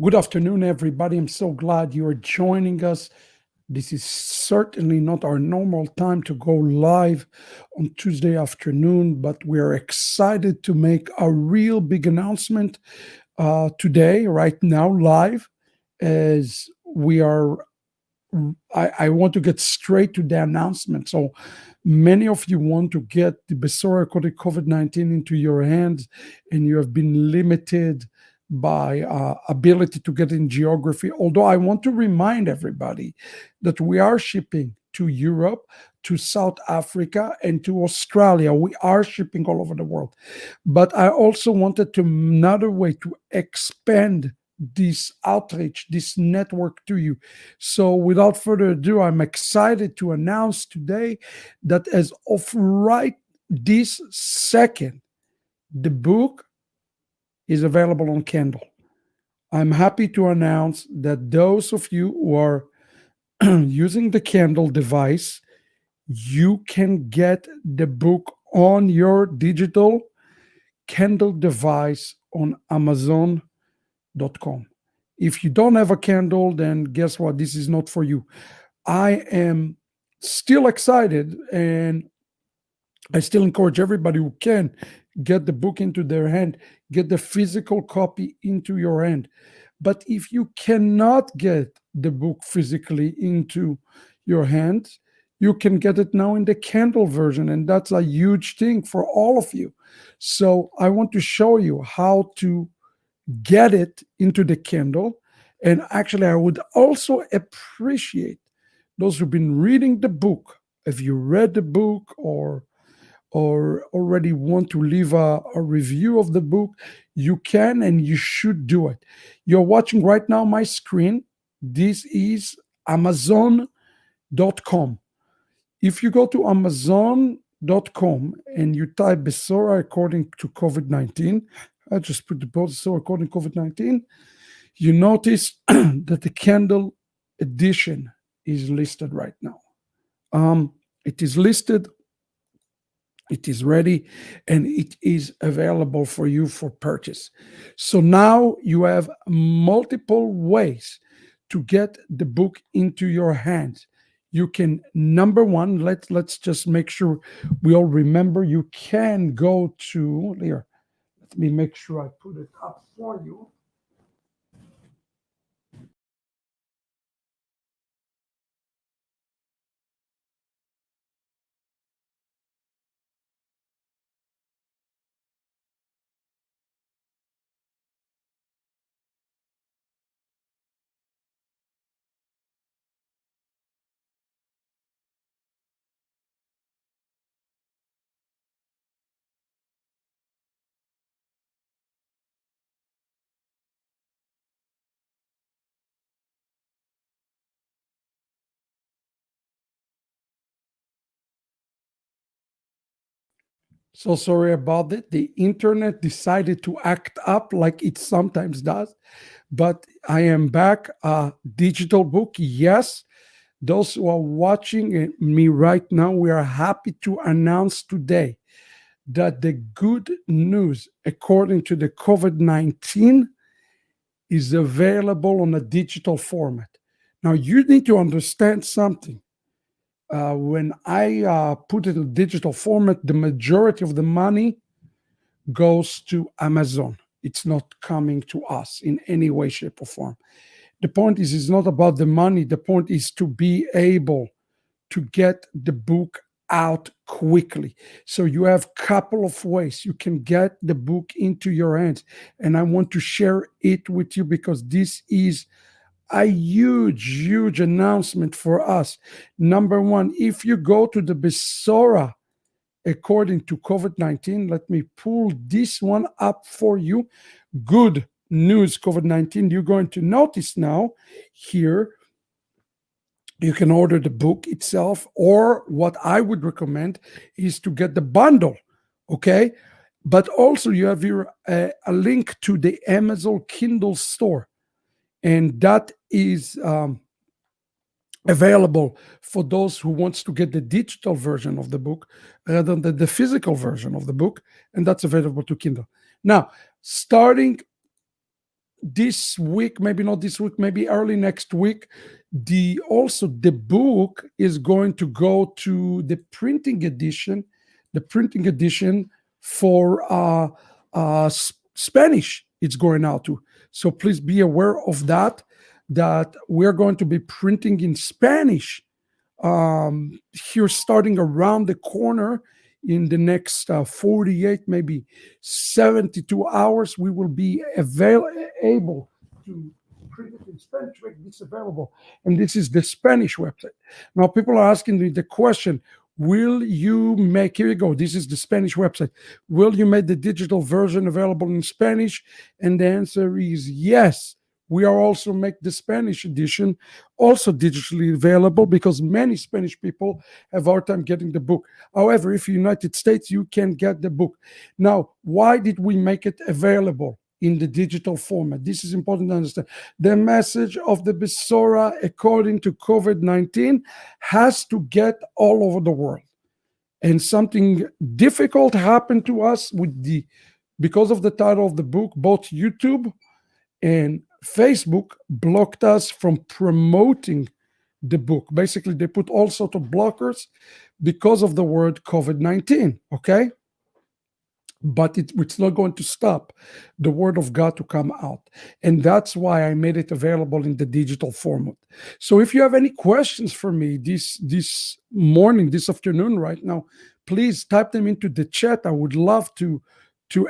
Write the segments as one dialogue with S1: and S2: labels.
S1: Good afternoon, everybody. I'm so glad you are joining us. This is certainly not our normal time to go live on Tuesday afternoon, but we are excited to make a real big announcement today, right now, live, as we are. I want to get straight to the announcement. So many of you want to get the Besorah coded COVID-19 into your hands, and you have been limited by ability to get in geography. Although I want to remind everybody that we are shipping to Europe, to South Africa, and to Australia. We are shipping all over the world. But I also wanted to another way to expand this outreach, this network to you. So without further ado, I'm excited to announce today that as of right this second, the book is available on Kindle. I'm happy to announce that those of you who are using the Kindle device, you can get the book on your digital Kindle device on Amazon.com. If you don't have a Kindle, then guess what? This is not for you. I am still excited, and I still encourage everybody who can get the book into their hand, get the physical copy into your hand. But if you cannot get the book physically into your hand, you can get it now in the Kindle version, and that's a huge thing for all of you. So I want to show you how to get it into the Kindle. And actually, I would also appreciate those who've been reading the book. If you read the book or already want to leave a review of the book, you can and you should do it. You're watching right now my screen. This is Amazon.com. If you go to Amazon.com and you type Besorah according to COVID-19, I just put the Besorah according to COVID-19, you notice that the Kindle edition is listed right now. It is listed, it is ready, and it is available for you for purchase. So now you have multiple ways to get the book into your hands. You can, number one, let's just make sure we all remember, you can go to here. Let me make sure I put it up for you. So sorry about it. The internet decided to act up like it sometimes does, but I am back. Digital book, yes. Those who are watching me right now, we are happy to announce today that the good news, according to the COVID-19, is available on a digital format. Now, you need to understand something. When I put it in digital format, the majority of the money goes to Amazon. It's not coming to us in any way, shape, or form. The point is, it's not about the money. The point is to be able to get the book out quickly. So you have a couple of ways you can get the book into your hands. And I want to share it with you because this is a huge announcement for us. Number one, if you go to the Besorah according to COVID-19, let me pull this one up for you. Good news, COVID-19. You're going to notice now here, you can order the book itself, or what I would recommend is to get the bundle, okay? But also you have here a link to the Amazon Kindle store, and that is available for those who wants to get the digital version of the book rather than the physical version of the book, and that's available to Kindle. Now, starting this week, maybe not this week, maybe early next week, the book is going to go to the printing edition for Spanish. It's going out to. So please be aware of that. That we're going to be printing in Spanish here, starting around the corner in the next 48, maybe 72 hours. We will be able to print it in Spanish, make this available. And this is the Spanish website. Now, people are asking me the question, will you make, here you go, this is the Spanish website. Will you make the digital version available in Spanish? And the answer is yes. We are also make the Spanish edition also digitally available because many Spanish people have a hard time getting the book. However, if you're United States, you can get the book. Now, why did we make it available in the digital format? This is important to understand. The message of the Besorah according to COVID-19 has to get all over the world. And something difficult happened to us because of the title of the book. Both YouTube and Facebook blocked us from promoting the book. Basically, they put all sorts of blockers because of the word COVID-19, okay? But it's not going to stop the word of God to come out. And that's why I made it available in the digital format. So if you have any questions for me this morning, this afternoon, right now, please type them into the chat. I would love to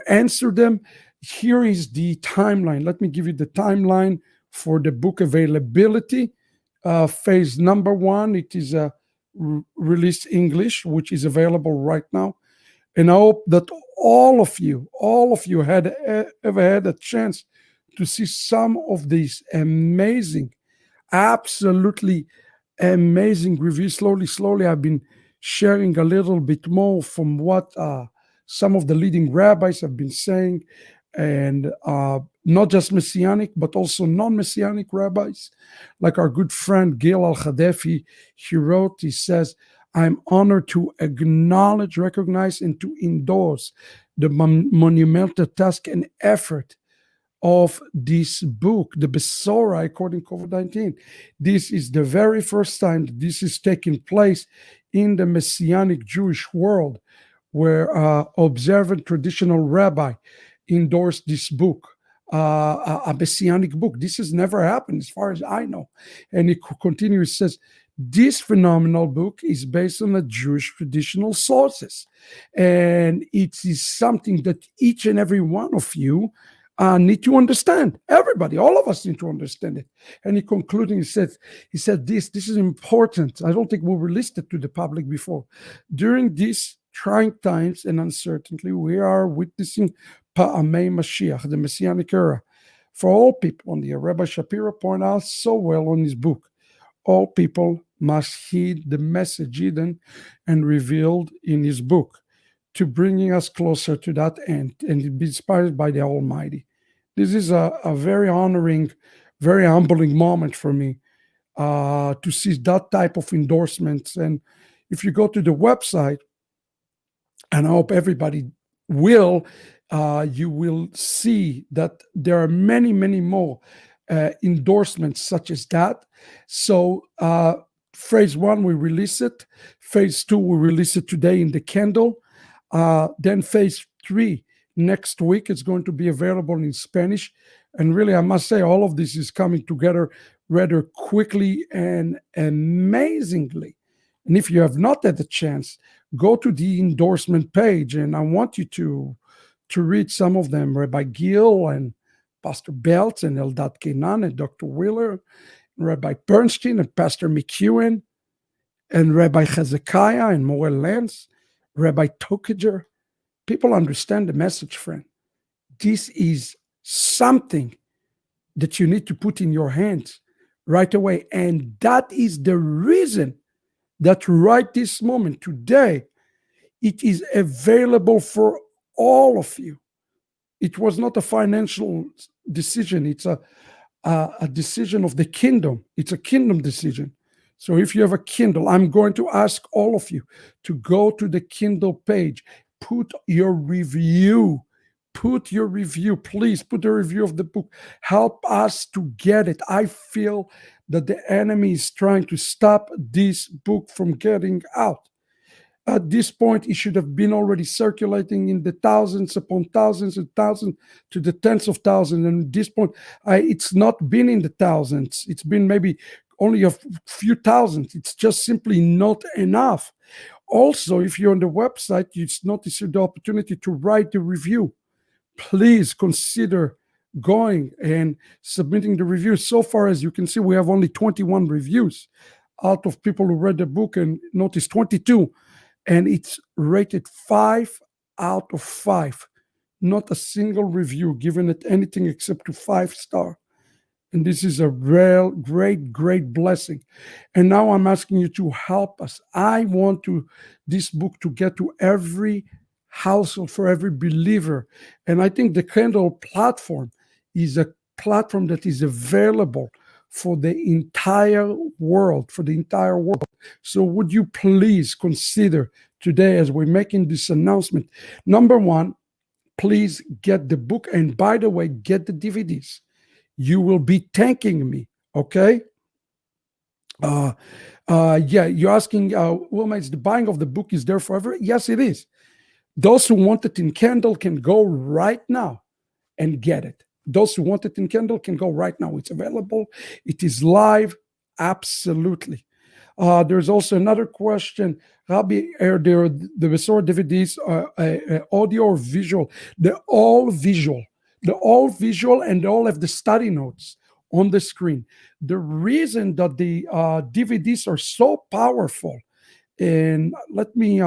S1: answer them. Here is the timeline. Let me give you the timeline for the book availability. Phase number 1, it is a released English, which is available right now. And I hope that all of you ever had a chance to see some of these amazing, absolutely amazing reviews. Slowly, I've been sharing a little bit more from what some of the leading rabbis have been saying, and not just Messianic, but also non-Messianic rabbis, like our good friend Gil Al-Khadefi. He says, I'm honored to acknowledge, recognize, and to endorse the monumental task and effort of this book, the Besorah according to COVID-19. This is the very first time that this is taking place in the Messianic Jewish world, where observant traditional rabbi endorsed this book, a Messianic book. This has never happened as far as I know. And it continues, says, this phenomenal book is based on the Jewish traditional sources. And it is something that each and every one of you need to understand. Everybody, all of us need to understand it. And he concluding, he said, this is important. I don't think we released it to the public before. During these trying times and uncertainty, we are witnessing Pa'amei Mashiach, the Messianic era. For all people on the Rabbi Shapira pointed out so well on his book, all people must heed the message hidden and revealed in his book to bringing us closer to that end and be inspired by the Almighty. This is a very honoring, very humbling moment for me to see that type of endorsements. And if you go to the website, and I hope everybody will, you will see that there are many, many more endorsements such as that. So phase 1, we release it. Phase 2, we release it today in the Kindle. Then phase 3, next week, it's going to be available in Spanish. And really, I must say, all of this is coming together rather quickly and amazingly. And if you have not had the chance, go to the endorsement page, and I want you to read some of them. Rabbi Gil and Pastor Beltz and Eldad Kenan and Dr. Wheeler, and Rabbi Bernstein and Pastor McEwen, and Rabbi Hezekiah and Morel Lance, Rabbi Tokager. People understand the message, friend. This is something that you need to put in your hands right away. And that is the reason that right this moment, today, it is available for all of you. It was not a financial decision. It's a decision of the kingdom. It's a kingdom decision. So if you have a Kindle, I'm going to ask all of you to go to the Kindle page, put your review put your review. Please put a review of the book. Help us to get it. I feel that the enemy is trying to stop this book from getting out. At this point, it should have been already circulating in the thousands upon thousands and thousands to the tens of thousands. And at this point, it's not been in the thousands. It's been maybe only a few thousands. It's just simply not enough. Also, if you're on the website, you notice the opportunity to write the review. Please consider going and submitting the review. So far, as you can see, we have only 21 reviews out of people who read the book, and notice 22. And it's rated 5 out of 5. Not a single review given it anything except to 5-star. And this is a real great blessing. And now I'm asking you to help us. I want this book to get to every household, for every believer. And I think the Kindle platform is a platform that is available for the entire world, So would you please consider today, as we're making this announcement, number one, please get the book. And by the way, get the DVDs. You will be thanking me, okay? Yeah, you're asking, Wilma, is the buying of the book is there forever? Yes, it is. Those who want it in Kindle can go right now and get it. Those who want it in Kindle can go right now. It's available. It is live. Absolutely. There's also another question. Rabbi, are there the Besorah DVDs audio or visual? They're all visual. They're all visual, and they all have the study notes on the screen. The reason that the DVDs are so powerful, and let me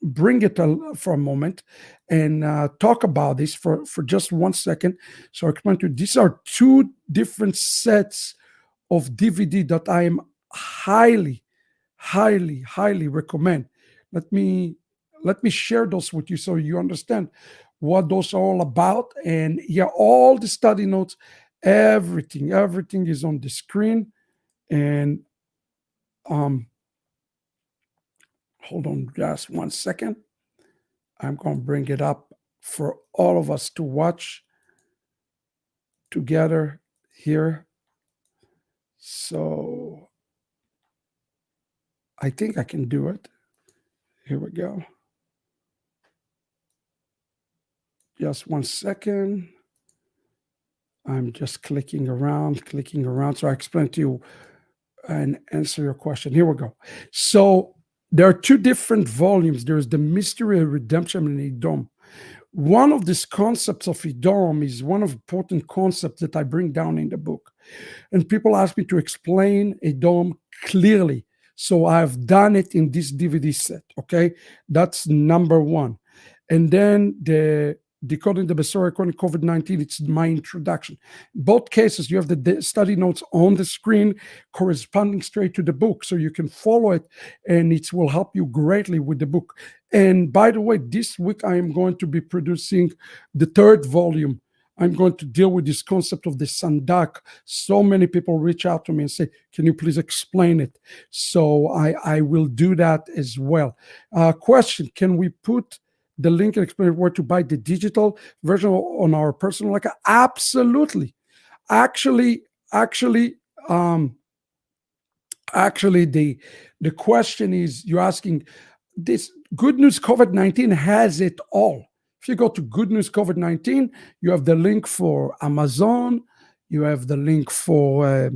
S1: bring it for a moment and talk about this for just 1 second. So I explain to you, these are 2 different sets of DVD that I am highly recommend. Let me share those with you so you understand what those are all about. And yeah, all the study notes, everything is on the screen. And hold on just 1 second. I'm going to bring it up for all of us to watch together here. So I think I can do it. Here we go. Just 1 second. I'm just clicking around. So I explain to you and answer your question. Here we go. So there are 2 different volumes. There's the Mystery of Redemption and Edom. One of these concepts of Edom is one of the important concepts that I bring down in the book. And people ask me to explain Edom clearly. So I've done it in this DVD set, okay? That's number 1. And then the Decoding the Besorah according to COVID-19, it's my introduction. Both cases, you have the study notes on the screen corresponding straight to the book, so you can follow it, and it will help you greatly with the book. And by the way, this week I am going to be producing the 3rd volume. I'm going to deal with this concept of the sandak. So many people reach out to me and say, can you please explain it? So I will do that as well. Question, can we put the link and explain where to buy the digital version on our personal account? Absolutely. Actually, the question is, you're asking, this Good News COVID-19 has it all. If you go to Good News COVID-19, you have the link for Amazon, you have the link for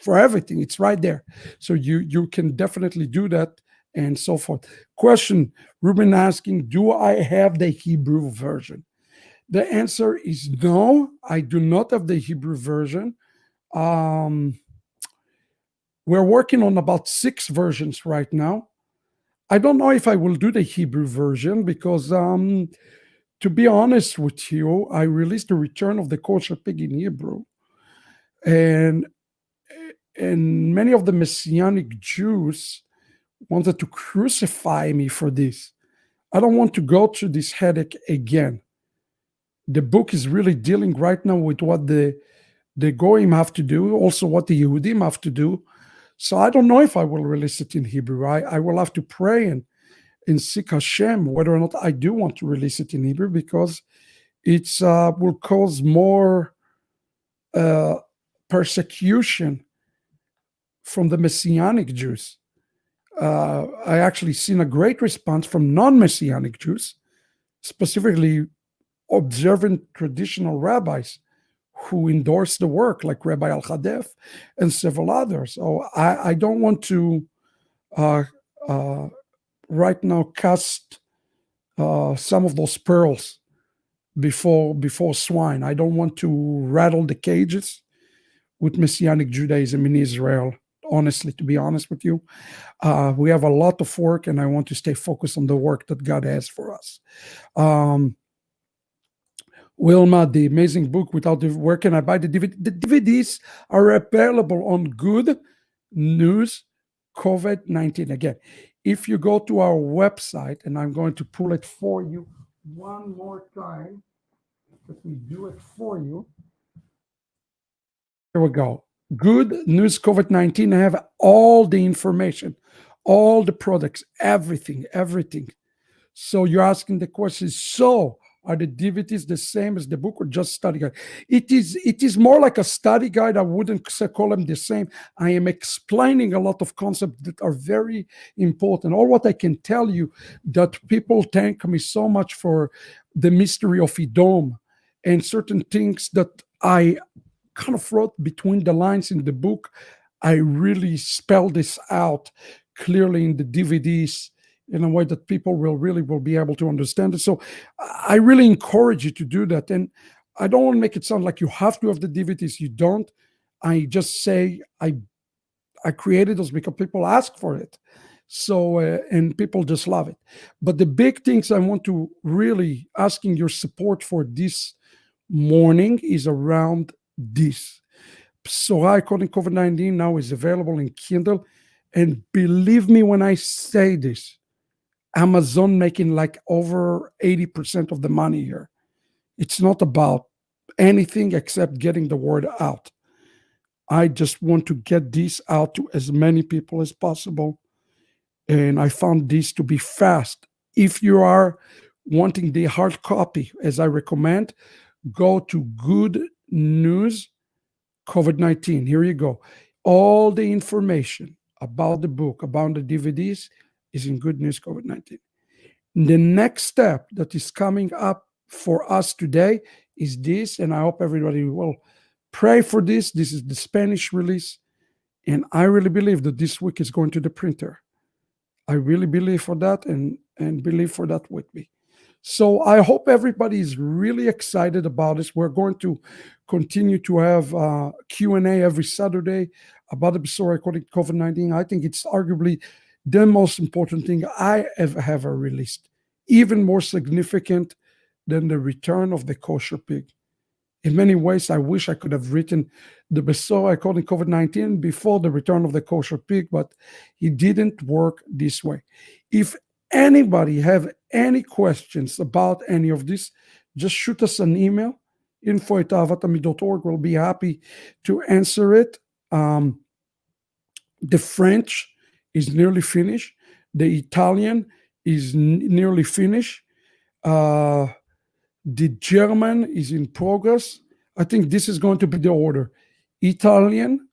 S1: everything. It's right there. So you can definitely do that and so forth. Question, Ruben asking, do I have the Hebrew version? The answer is no, I do not have the Hebrew version. We're working on about 6 versions right now. I don't know if I will do the Hebrew version because, to be honest with you, I released the Return of the Kosher Pig in Hebrew. And many of the Messianic Jews wanted to crucify me for this. I don't want to go through this headache again. The book is really dealing right now with what the Goyim have to do, also what the Yehudim have to do. So I don't know if I will release it in Hebrew. I will have to pray and seek Hashem whether or not I do want to release it in Hebrew, because It's will cause more uh, persecution from the Messianic Jews. I actually seen a great response from non-Messianic Jews, specifically observant traditional rabbis who endorse the work, like Rabbi Al-Hadef and several others. So I don't want to uh, uh, right now cast some of those pearls before swine. I don't want to rattle the cages with Messianic Judaism in Israel. Honestly, to be honest with you, we have a lot of work, and I want to stay focused on the work that God has for us. Wilma, the amazing book without the where can I buy the DVD? The DVDs are available on Good News COVID-19. Again, if you go to our website, and I'm going to pull it for you one more time. Let me do it for you. Here we go. Good News COVID-19. I have all the information, all the products, everything. So you're asking the question, so are the DVDs the same as the book or just study guide? It is more like a study guide. I wouldn't call them the same. I am explaining a lot of concepts that are very important. All what I can tell you that people thank me so much for the mystery of Edom and certain things that I kind of wrote between the lines in the book. I really spell this out clearly in the DVDs in a way that people will be able to understand it. So I really encourage you to do that. And I don't want to make it sound like you have to have the DVDs. You don't. I just say I created those because people ask for it. So and people just love it. But the big things I want to really asking your support for this morning is around this. Besorah according to COVID-19 now is available in Kindle. And believe me when I say this, Amazon making like over 80% of the money here. It's not about anything except getting the word out. I just want to get this out to as many people as possible. And I found this to be fast. If you are wanting the hard copy, as I recommend, go to Good News COVID-19. Here you go. All the information about the book, about the DVDs is in Good News COVID-19. The next step that is coming up for us today is this, and I hope everybody will pray for this. This is the Spanish release, and I really believe that this week is going to the printer. I really believe for that and believe for that with me. So I hope everybody is really excited about this. We're going to continue to have Q&A every Saturday about the Besorah according to COVID-19. I think it's arguably the most important thing I ever released, even more significant than the return of the kosher pig. In many ways, I wish I could have written the Besorah according to COVID-19 before the return of the kosher pig, but it didn't work this way. If anybody have any questions about any of this, just shoot us an email, info@ahavatami.org. We'll be happy to answer it. The French is nearly finished. The Italian is nearly finished. The German is in progress. I think this is going to be the order. Italian,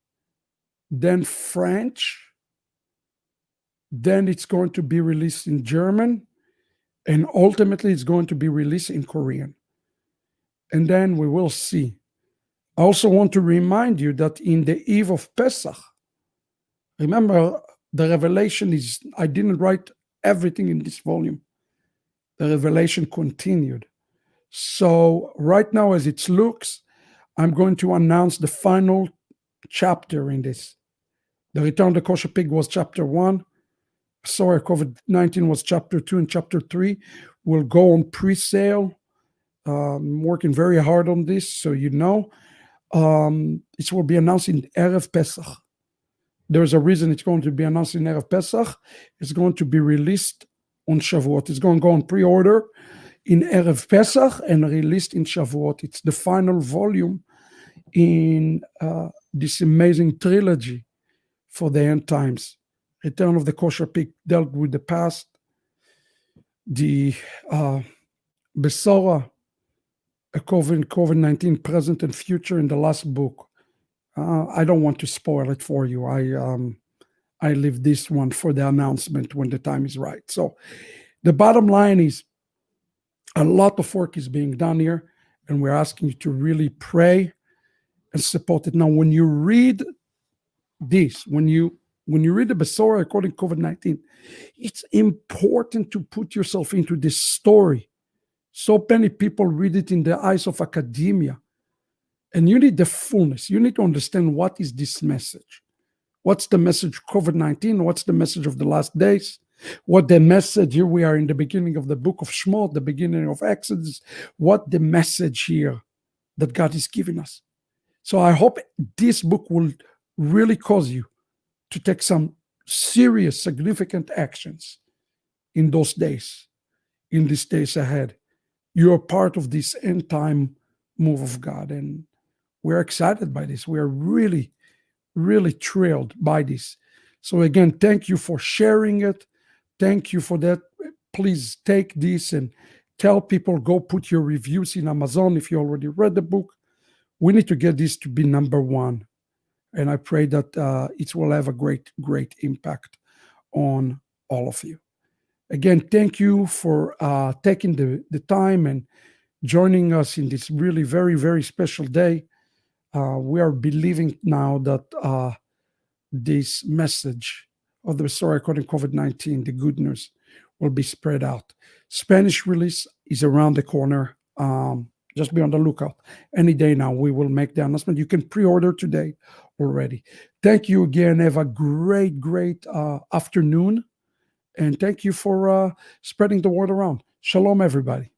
S1: then French, then it's going to be released in German, and ultimately it's going to be released in Korean. And then we will see. I also want to remind you that in the eve of Pesach, remember the revelation is, I didn't write everything in this volume. The revelation continued. So right now, as it looks, I'm going to announce the final chapter in this. The Return of the Kosher Pig was chapter 1. Sorry, COVID-19 was chapter 2, and chapter 3 will go on pre-sale. I'm working very hard on this, so you know. It will be announced in Erev Pesach. There's a reason it's going to be announced in Erev Pesach. It's going to be released on Shavuot. It's going to go on pre-order in Erev Pesach and released in Shavuot. It's the final volume in this amazing trilogy for the end times. Return of the Kosher Pig dealt with the past. The Besorah a COVID-19 present and future in the last book. I don't want to spoil it for you. I leave this one for the announcement when the time is right. So the bottom line is a lot of work is being done here, and we're asking you to really pray and support it. Now, when you read this, when you read the Besorah according to COVID-19, it's important to put yourself into this story. So many people read it in the eyes of academia, and you need the fullness. You need to understand what is this message. What's the message of COVID-19? What's the message of the last days? What the message here? We are in the beginning of the book of Shemot, the beginning of Exodus. What the message here that God is giving us. So I hope this book will really cause you to take some serious, significant actions in those days, in these days ahead. You are part of this end time move of God, and we're excited by this. We are really, really thrilled by this. So again, thank you for sharing it. Thank you for that. Please take this and tell people, go put your reviews in Amazon if you already read the book. We need to get this to be number one. And I pray that it will have a great, great impact on all of you. Again, thank you for taking the time and joining us in this really very, very special day. We are believing now that this message of the Besorah according to COVID-19, the good news, will be spread out. Spanish release is around the corner. Just be on the lookout. Any day now, we will make the announcement. You can pre-order today already. Thank you again. Have a great, great afternoon. And thank you for spreading the word around. Shalom, everybody.